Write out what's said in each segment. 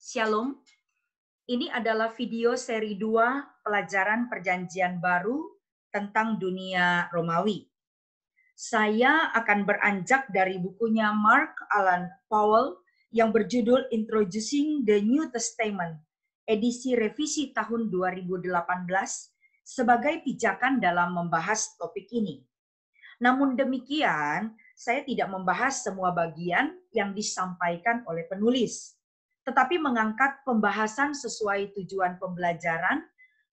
Shalom, ini adalah video seri 2 pelajaran Perjanjian Baru tentang dunia Romawi. Saya akan beranjak dari bukunya Mark Alan Powell yang berjudul Introducing the New Testament, edisi revisi tahun 2018, sebagai pijakan dalam membahas topik ini. Namun demikian, saya tidak membahas semua bagian yang disampaikan oleh penulis, tetapi mengangkat pembahasan sesuai tujuan pembelajaran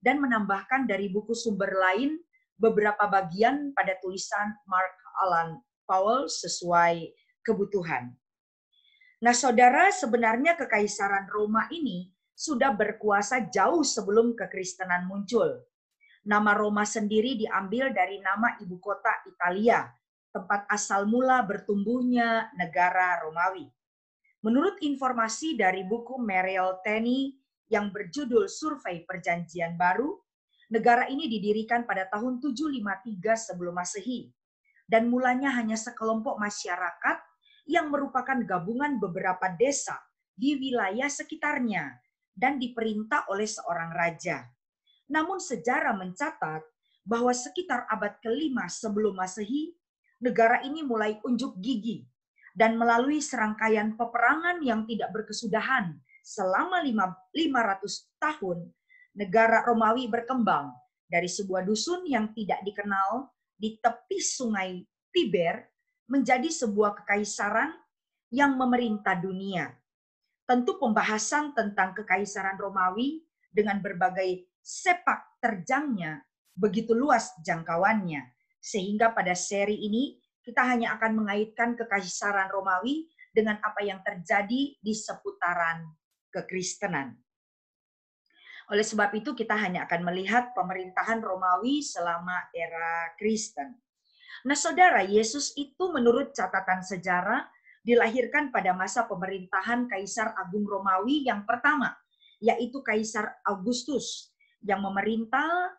dan menambahkan dari buku sumber lain beberapa bagian pada tulisan Mark Alan Powell sesuai kebutuhan. Nah, saudara, sebenarnya Kekaisaran Roma ini sudah berkuasa jauh sebelum kekristenan muncul. Nama Roma sendiri diambil dari nama ibu kota Italia, tempat asal mula bertumbuhnya negara Romawi. Menurut informasi dari buku Mariel Tenney yang berjudul Survei Perjanjian Baru, negara ini didirikan pada tahun 753 sebelum Masehi, dan mulanya hanya sekelompok masyarakat yang merupakan gabungan beberapa desa di wilayah sekitarnya dan diperintah oleh seorang raja. Namun sejarah mencatat bahwa sekitar abad ke-5 sebelum Masehi, negara ini mulai unjuk gigi dan melalui serangkaian peperangan yang tidak berkesudahan selama 500 tahun, negara Romawi berkembang dari sebuah dusun yang tidak dikenal di tepi sungai Tiber menjadi sebuah kekaisaran yang memerintah dunia. Tentu pembahasan tentang Kekaisaran Romawi dengan berbagai sepak terjangnya begitu luas jangkauannya, sehingga pada seri ini kita hanya akan mengaitkan Kekaisaran Romawi dengan apa yang terjadi di seputaran kekristenan. Oleh sebab itu kita hanya akan melihat pemerintahan Romawi selama era Kristen. Nah, saudara, Yesus itu menurut catatan sejarah dilahirkan pada masa pemerintahan Kaisar Agung Romawi yang pertama, yaitu Kaisar Augustus, yang memerintah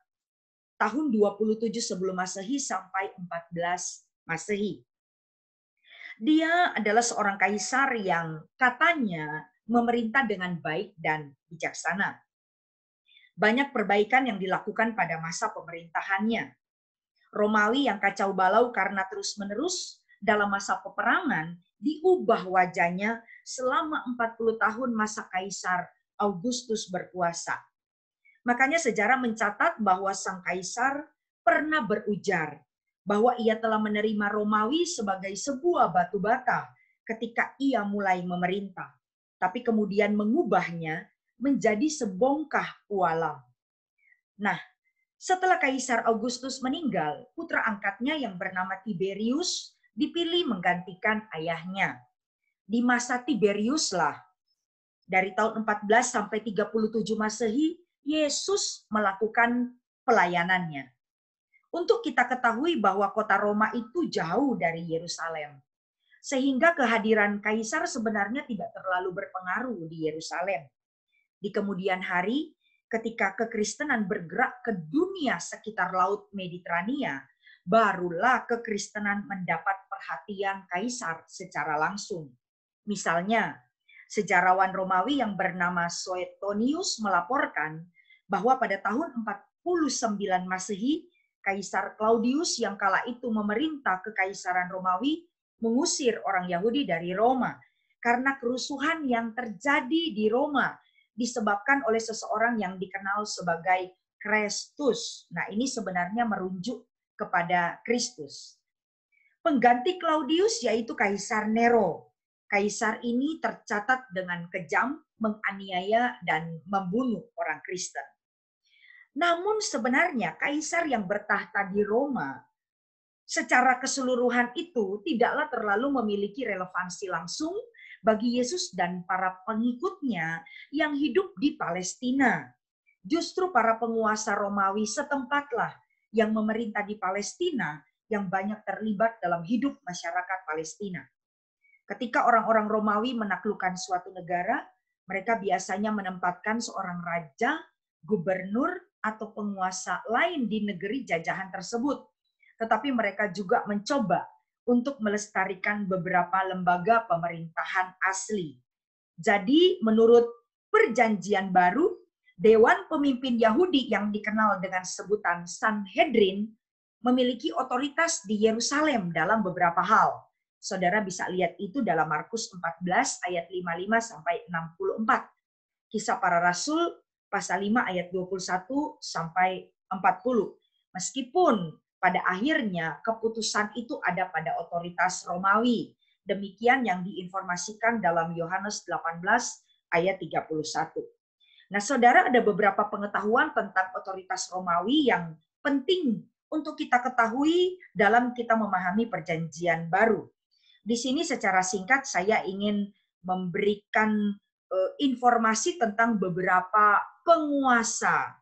tahun 27 sebelum Masehi sampai 14 Masehi. Dia adalah seorang kaisar yang katanya memerintah dengan baik dan bijaksana. Banyak perbaikan yang dilakukan pada masa pemerintahannya. Romawi yang kacau balau karena terus-menerus dalam masa peperangan diubah wajahnya selama 40 tahun masa Kaisar Augustus berkuasa. Makanya sejarah mencatat bahwa sang kaisar pernah berujar bahwa ia telah menerima Romawi sebagai sebuah batu bata ketika ia mulai memerintah, tapi kemudian mengubahnya menjadi sebongkah pualam. Nah, setelah Kaisar Augustus meninggal, putra angkatnya yang bernama Tiberius dipilih menggantikan ayahnya. Di masa Tiberiuslah, dari tahun 14 sampai 37 Masehi, Yesus melakukan pelayanannya. Untuk kita ketahui bahwa kota Roma itu jauh dari Yerusalem, sehingga kehadiran kaisar sebenarnya tidak terlalu berpengaruh di Yerusalem. Di kemudian hari, ketika kekristenan bergerak ke dunia sekitar Laut Mediterania, barulah kekristenan mendapat perhatian kaisar secara langsung. Misalnya, sejarawan Romawi yang bernama Suetonius melaporkan bahwa pada tahun 49 Masehi, Kaisar Claudius yang kala itu memerintah Kekaisaran Romawi mengusir orang Yahudi dari Roma karena kerusuhan yang terjadi di Roma disebabkan oleh seseorang yang dikenal sebagai Kristus. Nah, ini sebenarnya merujuk kepada Kristus. Pengganti Claudius yaitu Kaisar Nero. Kaisar ini tercatat dengan kejam, menganiaya dan membunuh orang Kristen. Namun sebenarnya kaisar yang bertahta di Roma secara keseluruhan itu tidaklah terlalu memiliki relevansi langsung bagi Yesus dan para pengikutnya yang hidup di Palestina. Justru para penguasa Romawi setempatlah yang memerintah di Palestina yang banyak terlibat dalam hidup masyarakat Palestina. Ketika orang-orang Romawi menaklukkan suatu negara, mereka biasanya menempatkan seorang raja, gubernur, atau penguasa lain di negeri jajahan tersebut. Tetapi mereka juga mencoba untuk melestarikan beberapa lembaga pemerintahan asli. Jadi menurut Perjanjian Baru, Dewan Pemimpin Yahudi yang dikenal dengan sebutan Sanhedrin memiliki otoritas di Yerusalem dalam beberapa hal. Saudara bisa lihat itu dalam Markus 14 ayat 55 sampai 64. Kisah Para Rasul pasal 5 ayat 21 sampai 40. Meskipun pada akhirnya keputusan itu ada pada otoritas Romawi. Demikian yang diinformasikan dalam Yohanes 18 ayat 31. Nah, saudara, ada beberapa pengetahuan tentang otoritas Romawi yang penting untuk kita ketahui dalam kita memahami Perjanjian Baru. Di sini secara singkat saya ingin memberikan informasi tentang beberapa penguasa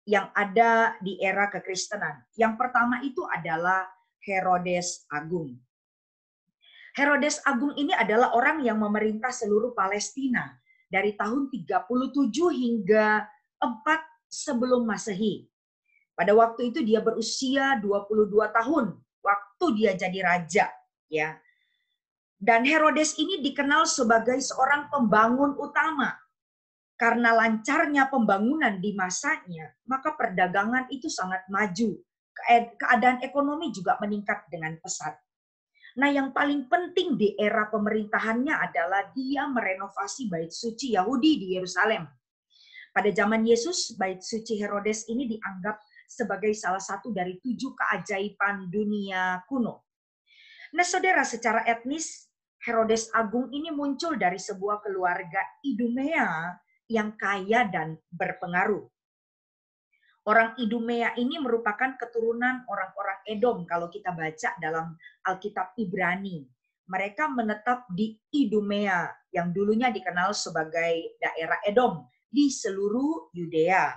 yang ada di era kekristenan. Yang pertama itu adalah Herodes Agung. Herodes Agung ini adalah orang yang memerintah seluruh Palestina dari tahun 37 hingga 4 sebelum Masehi. Pada waktu itu dia berusia 22 tahun waktu dia jadi raja, ya. Dan Herodes ini dikenal sebagai seorang pembangun utama. Karena lancarnya pembangunan di masanya, maka perdagangan itu sangat maju. Keadaan ekonomi juga meningkat dengan pesat. Nah, yang paling penting di era pemerintahannya adalah dia merenovasi bait suci Yahudi di Yerusalem. Pada zaman Yesus, bait suci Herodes ini dianggap sebagai salah satu dari 7 keajaiban dunia kuno. Nah, saudara, secara etnis, Herodes Agung ini muncul dari sebuah keluarga Idumea yang kaya dan berpengaruh. Orang Idumea ini merupakan keturunan orang-orang Edom kalau kita baca dalam Alkitab Ibrani. Mereka menetap di Idumea yang dulunya dikenal sebagai daerah Edom di seluruh Yudea.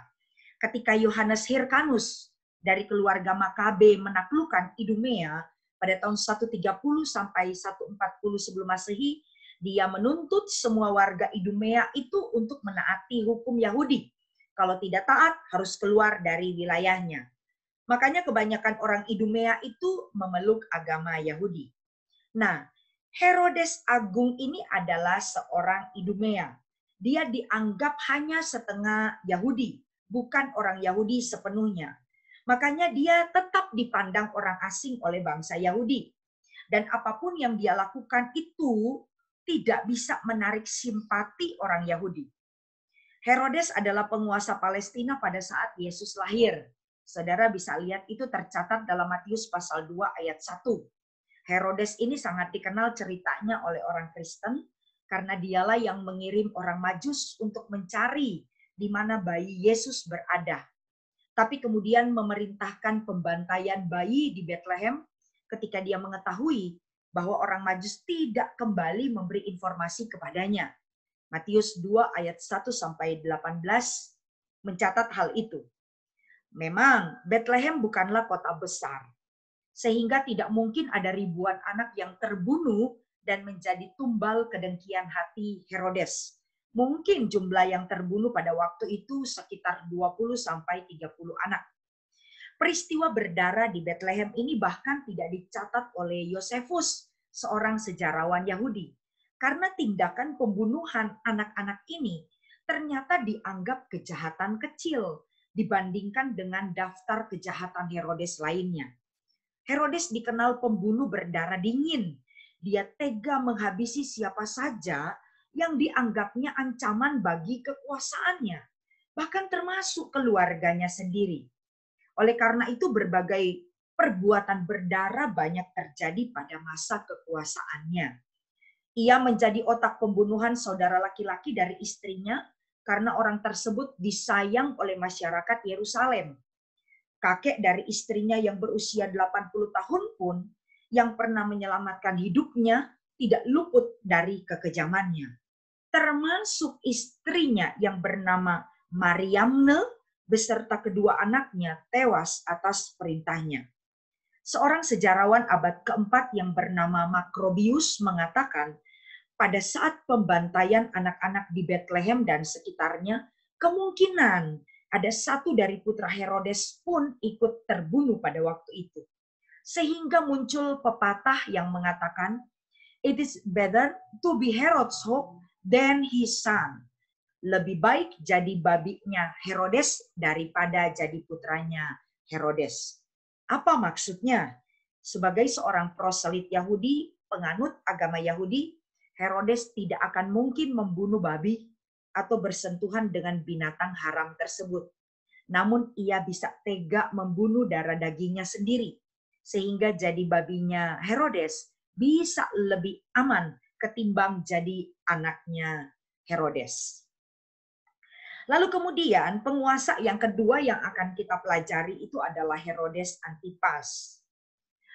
Ketika Yohanes Hyrcanus dari keluarga Makabe menaklukkan Idumea pada tahun 130 sampai 140 sebelum Masehi, dia menuntut semua warga Idumea itu untuk menaati hukum Yahudi. Kalau tidak taat, harus keluar dari wilayahnya. Makanya kebanyakan orang Idumea itu memeluk agama Yahudi. Nah, Herodes Agung ini adalah seorang Idumea. Dia dianggap hanya setengah Yahudi, bukan orang Yahudi sepenuhnya. Makanya dia tetap dipandang orang asing oleh bangsa Yahudi. Dan apapun yang dia lakukan itu tidak bisa menarik simpati orang Yahudi. Herodes adalah penguasa Palestina pada saat Yesus lahir. Saudara bisa lihat itu tercatat dalam Matius pasal 2 ayat 1. Herodes ini sangat dikenal ceritanya oleh orang Kristen karena dialah yang mengirim orang Majus untuk mencari di mana bayi Yesus berada. Tapi kemudian memerintahkan pembantaian bayi di Bethlehem ketika dia mengetahui bahwa orang Majus tidak kembali memberi informasi kepadanya. Matius 2 ayat 1 sampai 18 mencatat hal itu. Memang Bethlehem bukanlah kota besar, sehingga tidak mungkin ada ribuan anak yang terbunuh dan menjadi tumbal kedengkian hati Herodes. Mungkin jumlah yang terbunuh pada waktu itu sekitar 20 sampai 30 anak. Peristiwa berdarah di Bethlehem ini bahkan tidak dicatat oleh Yosefus, seorang sejarawan Yahudi. Karena tindakan pembunuhan anak-anak ini ternyata dianggap kejahatan kecil dibandingkan dengan daftar kejahatan Herodes lainnya. Herodes dikenal pembunuh berdarah dingin. Dia tega menghabisi siapa saja yang dianggapnya ancaman bagi kekuasaannya, bahkan termasuk keluarganya sendiri. Oleh karena itu berbagai perbuatan berdarah banyak terjadi pada masa kekuasaannya. Ia menjadi otak pembunuhan saudara laki-laki dari istrinya karena orang tersebut disayang oleh masyarakat Yerusalem. Kakek dari istrinya yang berusia 80 tahun pun yang pernah menyelamatkan hidupnya tidak luput dari kekejamannya. Termasuk istrinya yang bernama Mariamne beserta kedua anaknya tewas atas perintahnya. Seorang sejarawan abad keempat yang bernama Makrobius mengatakan, pada saat pembantaian anak-anak di Bethlehem dan sekitarnya, kemungkinan ada satu dari putra Herodes pun ikut terbunuh pada waktu itu. Sehingga muncul pepatah yang mengatakan, "It is better to be Herod's hope than his son." lebih baik jadi babinya Herodes daripada jadi putranya Herodes. Apa maksudnya? Sebagai seorang proselit Yahudi, penganut agama Yahudi, Herodes tidak akan mungkin membunuh babi atau bersentuhan dengan binatang haram tersebut. Namun ia bisa tega membunuh darah dagingnya sendiri, sehingga jadi babinya Herodes bisa lebih aman ketimbang jadi anaknya Herodes. Lalu kemudian penguasa yang kedua yang akan kita pelajari itu adalah Herodes Antipas.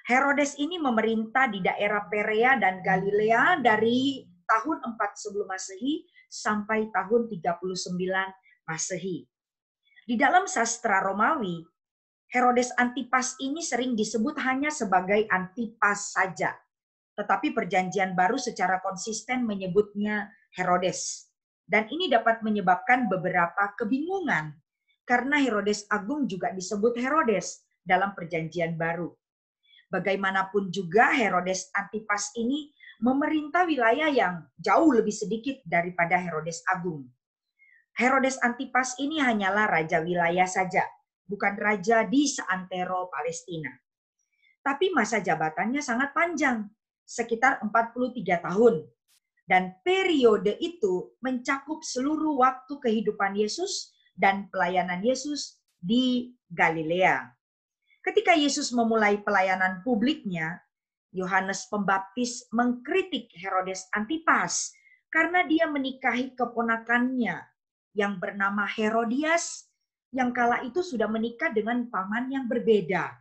Herodes ini memerintah di daerah Perea dan Galilea dari tahun 4 sebelum Masehi sampai tahun 39 Masehi. Di dalam sastra Romawi, Herodes Antipas ini sering disebut hanya sebagai Antipas saja. Tetapi Perjanjian Baru secara konsisten menyebutnya Herodes. Dan ini dapat menyebabkan beberapa kebingungan. Karena Herodes Agung juga disebut Herodes dalam Perjanjian Baru. Bagaimanapun juga Herodes Antipas ini memerintah wilayah yang jauh lebih sedikit daripada Herodes Agung. Herodes Antipas ini hanyalah raja wilayah saja, bukan raja di seantero Palestina. Tapi masa jabatannya sangat panjang, sekitar 43 tahun. Dan periode itu mencakup seluruh waktu kehidupan Yesus dan pelayanan Yesus di Galilea. Ketika Yesus memulai pelayanan publiknya, Yohanes Pembaptis mengkritik Herodes Antipas karena dia menikahi keponakannya yang bernama Herodias, yang kala itu sudah menikah dengan paman yang berbeda.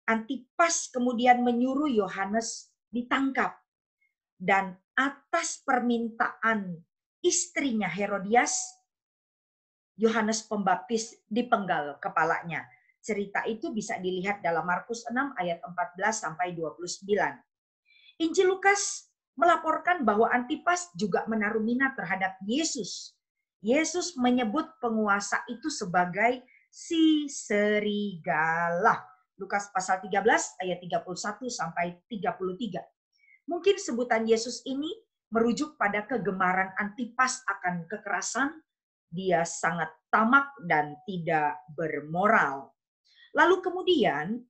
Antipas kemudian menyuruh Yohanes ditangkap. Dan atas permintaan istrinya Herodias, Yohanes Pembaptis dipenggal kepalanya. Cerita itu bisa dilihat dalam Markus 6 ayat 14 sampai 29. Injil Lukas melaporkan bahwa Antipas juga menaruh minat terhadap Yesus. Yesus menyebut penguasa itu sebagai si serigala. Lukas pasal 13 ayat 31 sampai 33. Mungkin sebutan Yesus ini merujuk pada kegemaran Antipas akan kekerasan. Dia sangat tamak dan tidak bermoral. Lalu kemudian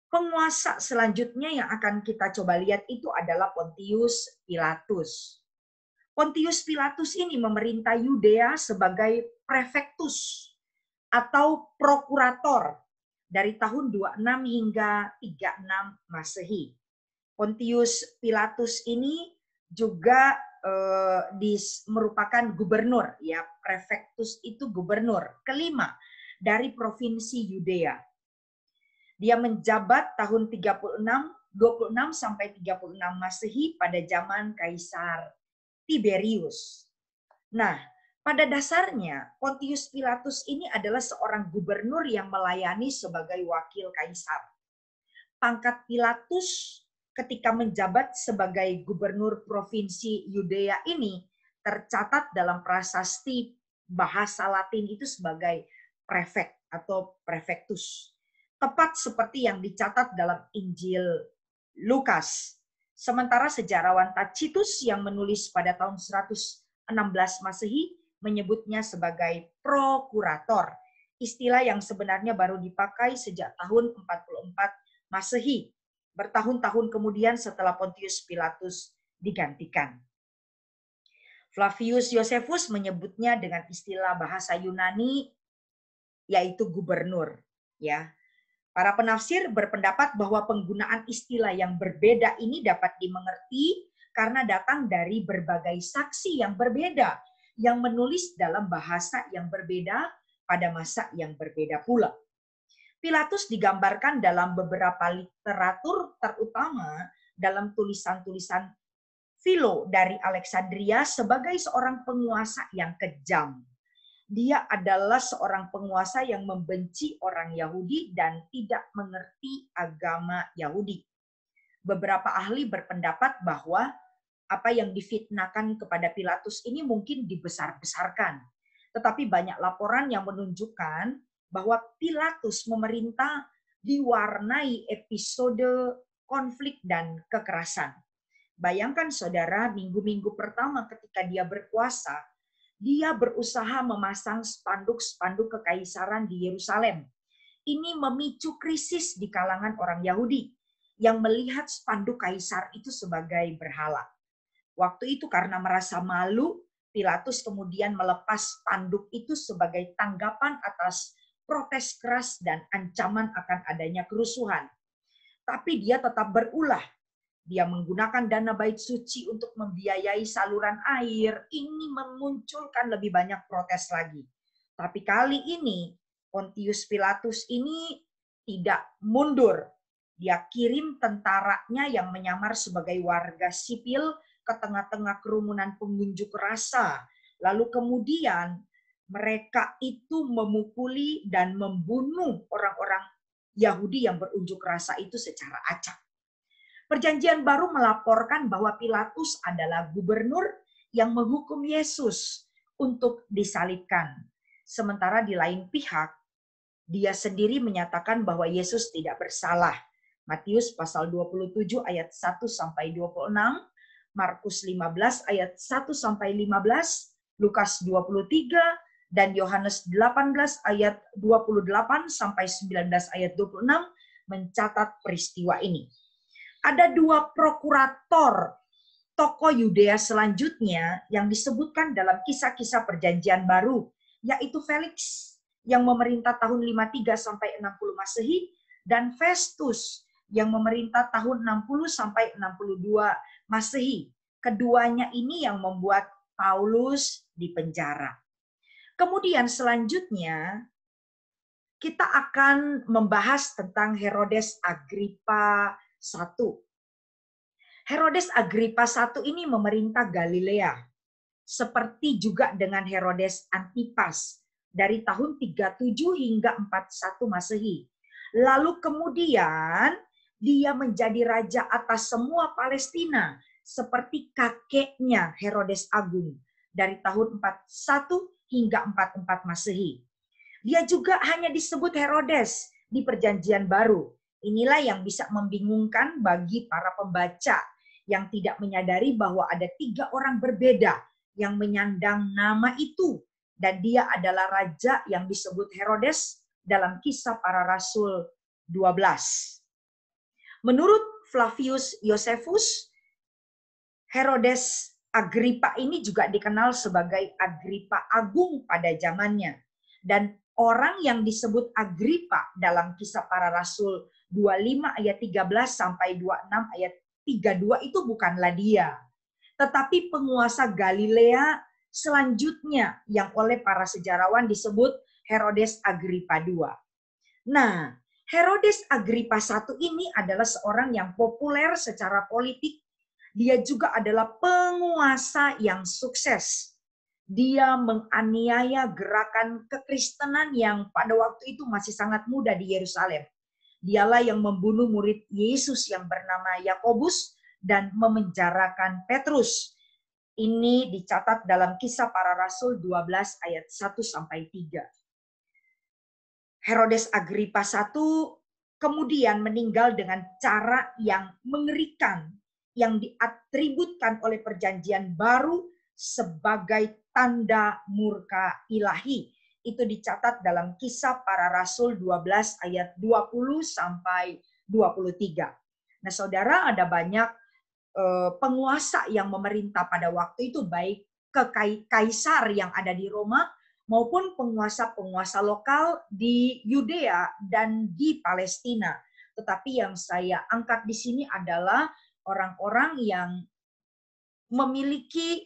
penguasa selanjutnya yang akan kita coba lihat itu adalah Pontius Pilatus. Pontius Pilatus ini memerintah Yudea sebagai prefektus atau prokurator dari tahun 26 hingga 36 Masehi. Pontius Pilatus ini juga merupakan gubernur, ya, prefektus itu gubernur kelima dari provinsi Yudea. Dia menjabat tahun 26 sampai 36 Masehi pada zaman Kaisar Tiberius. Nah, pada dasarnya Pontius Pilatus ini adalah seorang gubernur yang melayani sebagai wakil kaisar. Pangkat Pilatus ketika menjabat sebagai gubernur provinsi Yudea ini tercatat dalam prasasti bahasa Latin itu sebagai prefek atau prefectus. Tepat seperti yang dicatat dalam Injil Lukas. Sementara sejarawan Tacitus yang menulis pada tahun 116 Masehi menyebutnya sebagai prokurator. Istilah yang sebenarnya baru dipakai sejak tahun 44 Masehi. Bertahun-tahun kemudian setelah Pontius Pilatus digantikan. Flavius Josephus menyebutnya dengan istilah bahasa Yunani yaitu gubernur, ya. Para penafsir berpendapat bahwa penggunaan istilah yang berbeda ini dapat dimengerti karena datang dari berbagai saksi yang berbeda yang menulis dalam bahasa yang berbeda pada masa yang berbeda pula. Pilatus digambarkan dalam beberapa literatur, terutama dalam tulisan-tulisan Philo dari Alexandria sebagai seorang penguasa yang kejam. Dia adalah seorang penguasa yang membenci orang Yahudi dan tidak mengerti agama Yahudi. Beberapa ahli berpendapat bahwa apa yang difitnahkan kepada Pilatus ini mungkin dibesar-besarkan. Tetapi banyak laporan yang menunjukkan bahwa Pilatus memerintah diwarnai episode konflik dan kekerasan. Bayangkan saudara, minggu-minggu pertama ketika dia berkuasa, dia berusaha memasang spanduk-spanduk kekaisaran di Yerusalem. Ini memicu krisis di kalangan orang Yahudi yang melihat spanduk kaisar itu sebagai berhala. Waktu itu karena merasa malu, Pilatus kemudian melepas spanduk itu sebagai tanggapan atas protes keras dan ancaman akan adanya kerusuhan. Tapi dia tetap berulah. Dia menggunakan dana bait suci untuk membiayai saluran air. Ini memunculkan lebih banyak protes lagi. Tapi kali ini Pontius Pilatus ini tidak mundur. Dia kirim tentaranya yang menyamar sebagai warga sipil ke tengah-tengah kerumunan pengunjuk rasa. Lalu kemudian mereka itu memukuli dan membunuh orang-orang Yahudi yang berunjuk rasa itu secara acak. Perjanjian Baru melaporkan bahwa Pilatus adalah gubernur yang menghukum Yesus untuk disalibkan. Sementara di lain pihak, dia sendiri menyatakan bahwa Yesus tidak bersalah. Matius pasal 27 ayat 1 sampai 26, Markus 15 ayat 1 sampai 15, Lukas 23 dan Yohanes 18 ayat 28 sampai 19 ayat 26 mencatat peristiwa ini. Ada dua prokurator tokoh Yudea selanjutnya yang disebutkan dalam kisah-kisah Perjanjian Baru, yaitu Felix yang memerintah tahun 53 sampai 60 Masehi dan Festus yang memerintah tahun 60 sampai 62 Masehi. Keduanya ini yang membuat Paulus dipenjara. Kemudian selanjutnya kita akan membahas tentang Herodes Agripa I. Herodes Agripa I ini memerintah Galilea, seperti juga dengan Herodes Antipas dari tahun 37 hingga 41 Masehi. Lalu kemudian dia menjadi raja atas semua Palestina, seperti kakeknya Herodes Agung dari tahun 41 hingga 44 Masehi. Dia juga hanya disebut Herodes di Perjanjian Baru. Inilah yang bisa membingungkan bagi para pembaca yang tidak menyadari bahwa ada 3 orang berbeda yang menyandang nama itu. Dan dia adalah raja yang disebut Herodes dalam Kisah Para Rasul 12. Menurut Flavius Josephus, Herodes Agripa ini juga dikenal sebagai Agripa Agung pada zamannya. Dan orang yang disebut Agripa dalam Kisah Para Rasul 25 ayat 13 sampai 26 ayat 32 itu bukanlah dia, tetapi penguasa Galilea selanjutnya yang oleh para sejarawan disebut Herodes Agripa II. Nah, Herodes Agripa I ini adalah seorang yang populer secara politik. Dia juga adalah penguasa yang sukses. Dia menganiaya gerakan kekristenan yang pada waktu itu masih sangat muda di Yerusalem. Dialah yang membunuh murid Yesus yang bernama Yakobus dan memenjarakan Petrus. Ini dicatat dalam Kisah Para Rasul 12 ayat 1 sampai 3. Herodes Agripa I kemudian meninggal dengan cara yang mengerikan yang diatributkan oleh Perjanjian Baru sebagai tanda murka ilahi. Itu dicatat dalam Kisah Para Rasul 12 ayat 20 sampai 23. Nah, saudara, ada banyak penguasa yang memerintah pada waktu itu, baik kaisar yang ada di Roma maupun penguasa-penguasa lokal di Yudea dan di Palestina. Tetapi yang saya angkat di sini adalah orang-orang yang memiliki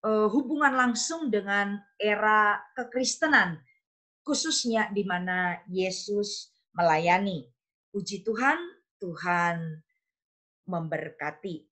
hubungan langsung dengan era kekristenan, khususnya di mana Yesus melayani. Puji Tuhan, Tuhan memberkati.